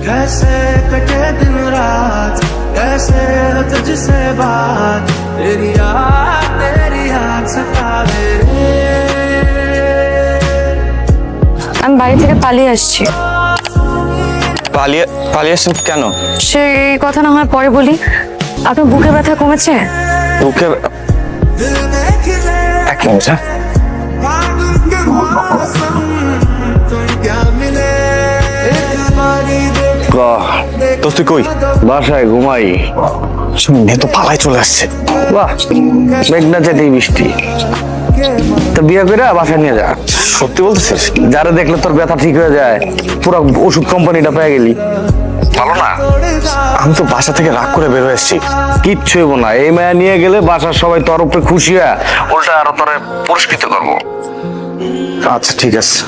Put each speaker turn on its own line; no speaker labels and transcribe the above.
कैसे कटे दिन रात कैसे हो तुझसे बात तेरी याद सतावे रे।
আমি বাড়ি থেকে পালিয়ে আসছি।
পালিয়ে পালিয়ে আসছেন কেন?
সেই কথা না হয় পরে বলি। আপনার বুকে ব্যথা কমেছে?
বুকে এক মিনিট, হ্যাঁ? দোস্ত তুই কই?
বাসায় ঘুমাই।
শুনে তো পালাই চলে আসছে।
বাহ, মেঘনা চাইতেই বৃষ্টি। তো বিয়ে করে বাসায় নিয়ে যা।
সত্যি বলতেছিস?
যারা দেখলে তোর ব্যথা ঠিক হয়ে যায়, পুরো ওষুধ কোম্পানিটা পেয়ে গেলি। ভালো না?
আমি তো বাসা থেকে রাগ করে বের হয়ে এসেছি।
কিচ্ছু হইব না, এই মায়া নিয়ে গেলে বাসার সবাই তোর উপরে খুশি হয়, উল্টা আরো তোরে পুরস্কৃত করবো।
আচ্ছা ঠিক আছে।